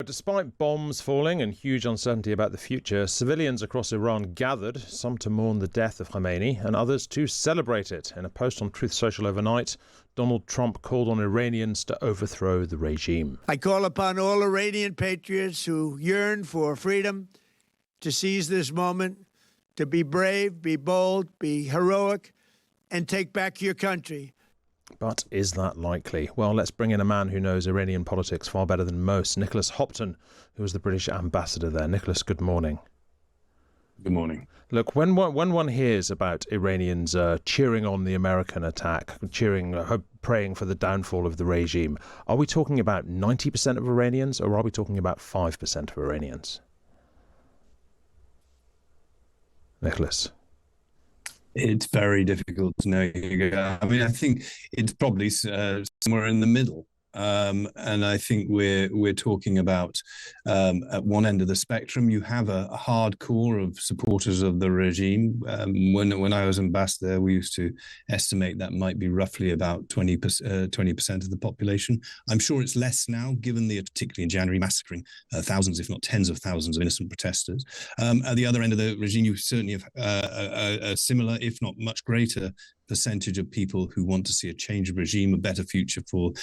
despite bombs falling and huge uncertainty about the future, civilians across Iran gathered, some to mourn the death of Khamenei and others to celebrate it. In a post on Truth Social overnight, Donald Trump called on Iranians to overthrow the regime. I call upon all Iranian patriots who yearn for freedom to seize this moment, to be brave, be bold, be heroic, and take back your country. But is that likely? Well, let's bring in a man who knows Iranian politics far better than most, Nicholas Hopton, who is the British ambassador there. Nicholas, good morning. Good morning. Look, when one hears about Iranians cheering on the American attack, praying for the downfall of the regime, are we talking about 90% of Iranians, or are we talking about 5% of Iranians? Nicholas. It's very difficult to know, Hugo. I mean, I think it's probably somewhere in the middle. And I think we're talking about at one end of the spectrum, you have a hardcore of supporters of the regime. When I was ambassador, we used to estimate that might be roughly about 20% of the population. I'm sure it's less now, given the, particularly in January, massacring thousands, if not tens of thousands of innocent protesters. At the other end of the regime, you certainly have a similar, if not much greater, percentage of people who want to see a change of regime, a better future for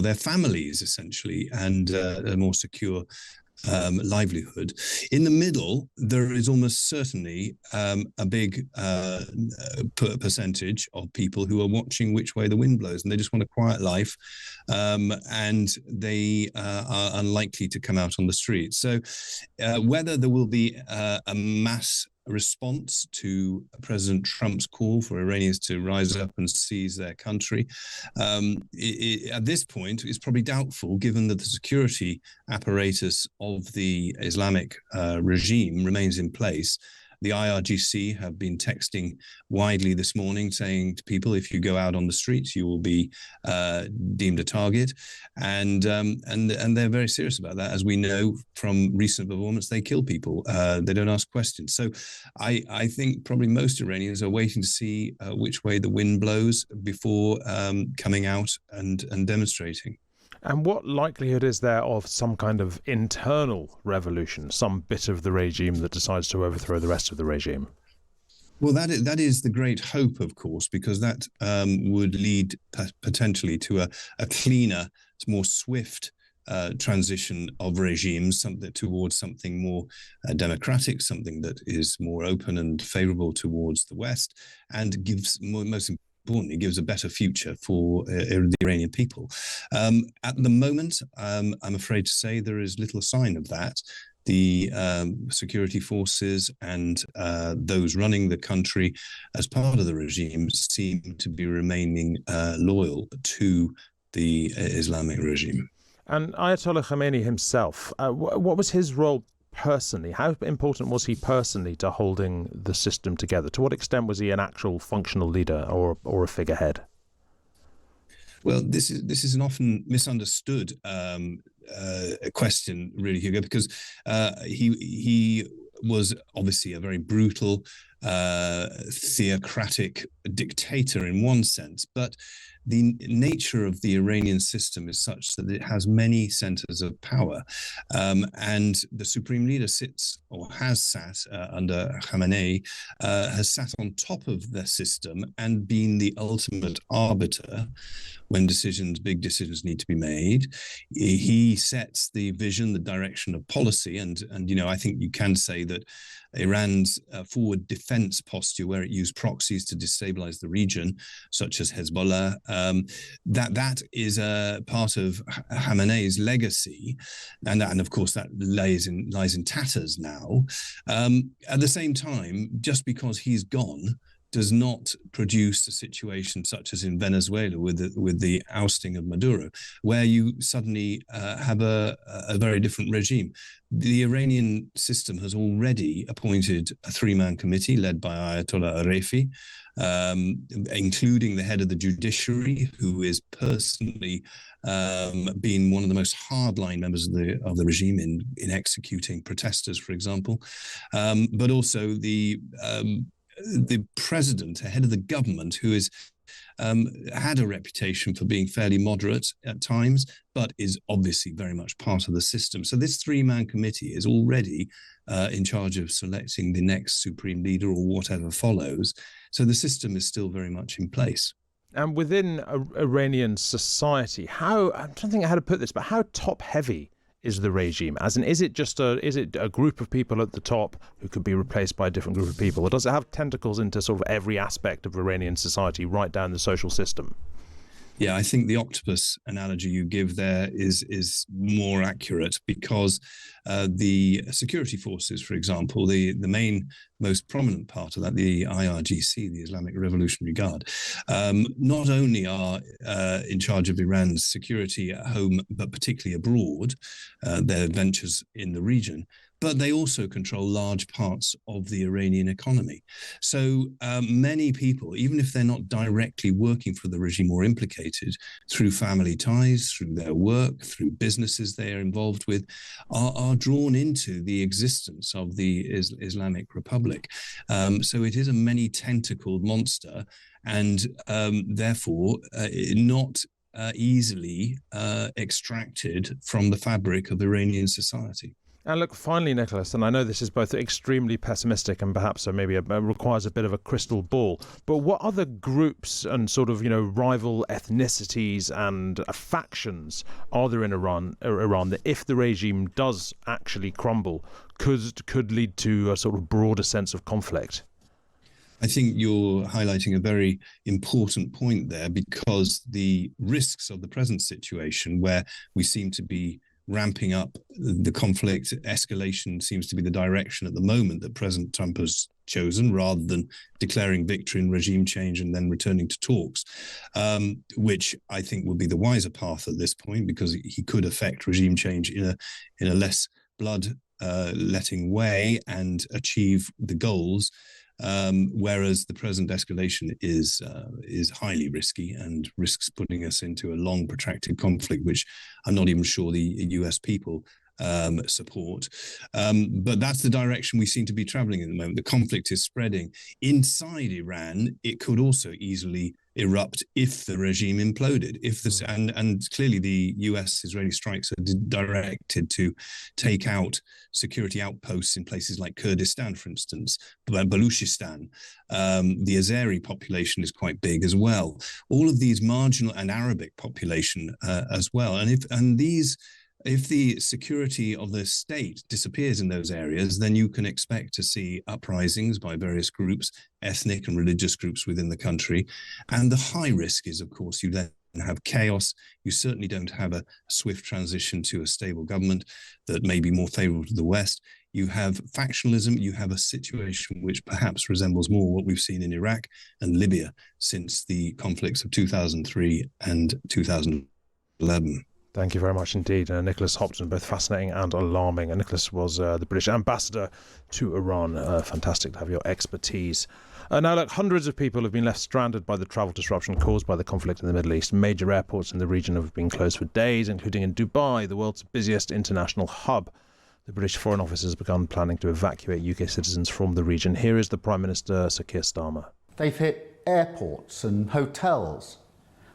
their families, essentially, and a more secure livelihood. In the middle, there is almost certainly a big percentage of people who are watching which way the wind blows, and they just want a quiet life, and they are unlikely to come out on the streets. So whether there will be a mass response to President Trump's call for Iranians to rise up and seize their country, at this point is probably doubtful, given that the security apparatus of the Islamic regime remains in place. The IRGC have been texting widely this morning, saying to people, if you go out on the streets, you will be deemed a target. And they're very serious about that. As we know from recent performance, they kill people. They don't ask questions. So I think probably most Iranians are waiting to see which way the wind blows before coming out and demonstrating. And what likelihood is there of some kind of internal revolution, some bit of the regime that decides to overthrow the rest of the regime? Well, that is the great hope, of course, because that would lead potentially to a cleaner, more swift transition of regimes, towards something more democratic, something that is more open and favorable towards the West, and gives most importantly, gives a better future for the Iranian people. At the moment, I'm afraid to say there is little sign of that. The security forces and those running the country as part of the regime seem to be remaining loyal to the Islamic regime. And Ayatollah Khamenei himself, what was his role personally? How important was he personally to holding the system together? To what extent was he an actual functional leader or a figurehead? Well, this is an often misunderstood question, really, Hugo, because he was obviously a very brutal, theocratic dictator in one sense, but the nature of the Iranian system is such that it has many centers of power, and the supreme leader sits or has sat under Khamenei, has sat on top of the system and been the ultimate arbiter when big decisions need to be made. He sets the vision, the direction of policy, and I think you can say that Iran's forward defense posture, where it used proxies to destabilize the region, such as Hezbollah, that is a part of Khamenei's legacy, and of course that lies in tatters now. At the same time, just because he's gone does not produce a situation such as in Venezuela with the ousting of Maduro, where you suddenly have a very different regime. The Iranian system has already appointed a three-man committee led by Ayatollah Arifi, including the head of the judiciary, who is personally been one of the most hardline members of the regime in executing protesters, for example, but also the president, head of the government, who is had a reputation for being fairly moderate at times, but is obviously very much part of the system. So this three-man committee is already in charge of selecting the next supreme leader or whatever follows. So the system is still very much in place. And within Iranian society, I'm trying to think how to put this, but how top-heavy is the regime? As in, is it a group of people at the top who could be replaced by a different group of people, or does it have tentacles into sort of every aspect of Iranian society, right down the social system? Yeah, I think the octopus analogy you give there is more accurate, because the security forces, for example, the main, most prominent part of that, the IRGC, the Islamic Revolutionary Guard, not only are in charge of Iran's security at home, but particularly abroad, their ventures in the region, but they also control large parts of the Iranian economy. So many people, even if they're not directly working for the regime or implicated, through family ties, through their work, through businesses they are involved with, are drawn into the existence of the Islamic Republic. So it is a many-tentacled monster, and therefore not easily extracted from the fabric of Iranian society. And look, finally, Nicholas, and I know this is both extremely pessimistic and perhaps maybe requires a bit of a crystal ball, but what other groups and sort of, rival ethnicities and factions are there in Iran that, if the regime does actually crumble, could lead to a sort of broader sense of conflict? I think you're highlighting a very important point there, because the risks of the present situation, where we seem to be ramping up the conflict, escalation seems to be the direction at the moment that President Trump has chosen, rather than declaring victory in regime change and then returning to talks, which I think would be the wiser path at this point, because he could affect regime change in a less blood-letting way and achieve the goals. Whereas the present escalation is highly risky and risks putting us into a long, protracted conflict, which I'm not even sure the US people support. But that's the direction we seem to be traveling in the moment. The conflict is spreading. Inside Iran, it could also easily erupt if the regime imploded. And clearly the US-Israeli strikes are directed to take out security outposts in places like Kurdistan, for instance, Baluchistan. The Azeri population is quite big as well. All of these marginal, and Arabic population as well. And if the security of the state disappears in those areas, then you can expect to see uprisings by various groups, ethnic and religious groups within the country. And the high risk is, of course, you then have chaos. You certainly don't have a swift transition to a stable government that may be more favorable to the West. You have factionalism. You have a situation which perhaps resembles more what we've seen in Iraq and Libya since the conflicts of 2003 and 2011. Thank you very much indeed, Nicholas Hopton. Both fascinating and alarming. And Nicholas was the British ambassador to Iran. Fantastic to have your expertise. Now, look, hundreds of people have been left stranded by the travel disruption caused by the conflict in the Middle East. Major airports in the region have been closed for days, including in Dubai, the world's busiest international hub. The British Foreign Office has begun planning to evacuate UK citizens from the region. Here is the Prime Minister, Sir Keir Starmer. They've hit airports and hotels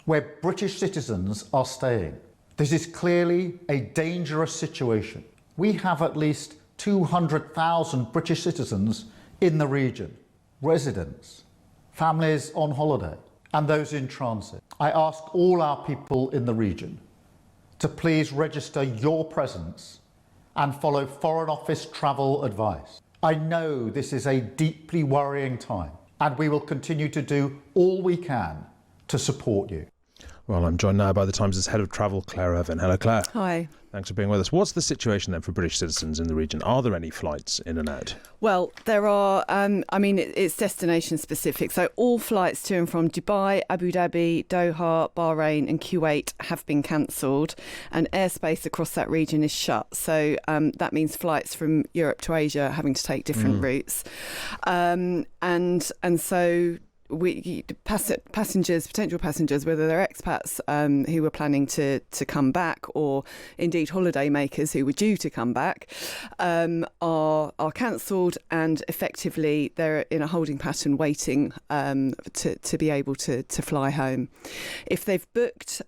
where British citizens are staying. This is clearly a dangerous situation. We have at least 200,000 British citizens in the region, residents, families on holiday, and those in transit. I ask all our people in the region to please register your presence and follow Foreign Office travel advice. I know this is a deeply worrying time, and we will continue to do all we can to support you. Well, I'm joined now by the Times' head of travel, Claire Irvin. Hello, Claire. Hi. Thanks for being with us. What's the situation then for British citizens in the region? Are there any flights in and out? Well, there are, it's destination specific. So all flights to and from Dubai, Abu Dhabi, Doha, Bahrain and Kuwait have been cancelled, and airspace across that region is shut. So that means flights from Europe to Asia having to take different routes. And so potential passengers, whether they're expats who were planning to come back, or indeed holidaymakers who were due to come back, are cancelled, and effectively they're in a holding pattern waiting to be able to fly home. If they've booked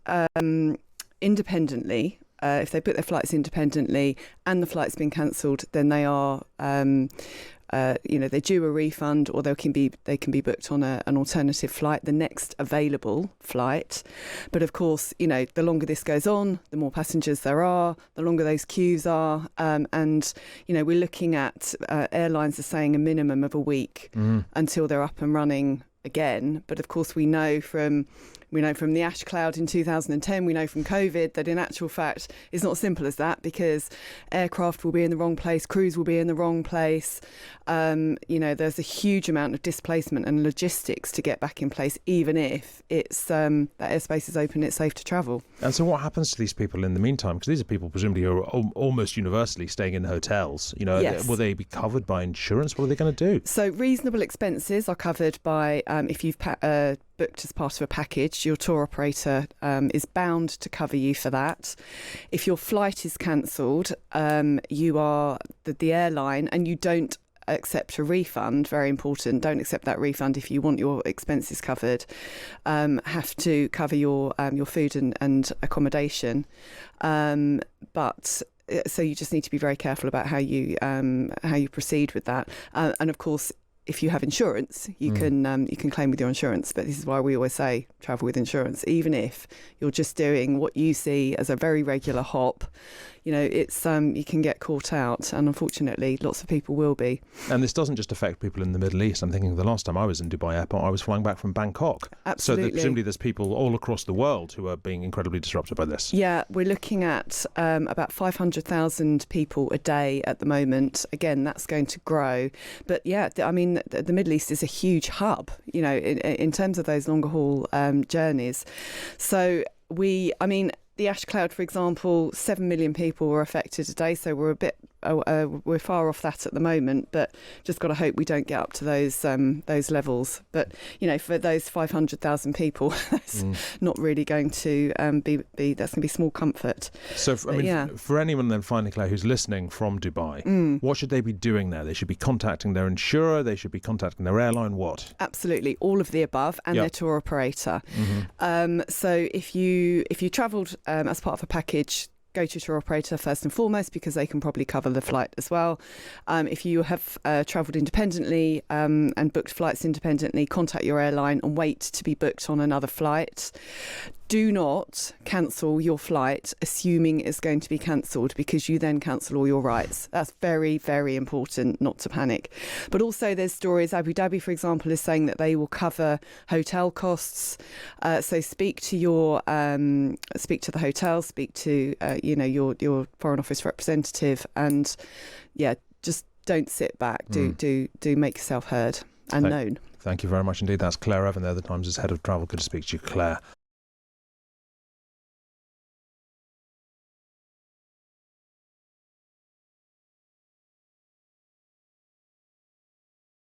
independently, if they book their flights independently and the flight's been cancelled, then they are they're due a refund, or they can be booked on an alternative flight, the next available flight. But of course, the longer this goes on, the more passengers there are, the longer those queues are, and we're looking at airlines are saying a minimum of a week until they're up and running again. But of course, we know from the ash cloud in 2010, we know from COVID that in actual fact it's not as simple as that, because aircraft will be in the wrong place, crews will be in the wrong place. There's a huge amount of displacement and logistics to get back in place, even if it's that airspace is open, it's safe to travel. And so what happens to these people in the meantime? Because these are people presumably who are almost universally staying in hotels. Yes. Will they be covered by insurance? What are they going to do? So reasonable expenses are covered by, if you've booked as part of a package, your tour operator is bound to cover you for that. If your flight is cancelled, you are the airline, and you don't accept a refund, very important, don't accept that refund if you want your expenses covered, have to cover your food and accommodation. But so you just need to be very careful about how you proceed with that. And of course, if you have insurance, you can claim with your insurance. But this is why we always say travel with insurance, even if you're just doing what you see as a very regular hop. It's you can get caught out, and unfortunately lots of people will be. And this doesn't just affect people in the Middle East. I'm thinking the last time I was in Dubai Airport, I was flying back from Bangkok. Absolutely. So presumably there's people all across the world who are being incredibly disrupted by this. Yeah, we're looking at about 500,000 people a day at the moment. Again, that's going to grow. But yeah, the Middle East is a huge hub, in terms of those longer haul journeys. So the ash cloud, for example, 7 million people were affected today, so we're far off that at the moment, but just got to hope we don't get up to those levels. But for those 500,000 people, that's not really going to be that's going to be small comfort. So for anyone then finally, Claire, who's listening from Dubai, what should they be doing there? They should be contacting their insurer, they should be contacting their airline, what? Absolutely, all of the above, and their tour operator. So if you travelled as part of a package, go to your tour operator first and foremost, because they can probably cover the flight as well. If you have travelled independently and booked flights independently, contact your airline and wait to be booked on another flight. Do not cancel your flight assuming it's going to be cancelled, because you then cancel all your rights. That's very, very important not to panic. But also there's stories, Abu Dhabi, for example, is saying that they will cover hotel costs. So speak to the hotel, speak to your Foreign Office representative, and just don't sit back. Do make yourself heard and known. Thank you very much indeed. That's Claire Irvin there, the Times' head of travel. Good to speak to you, Claire.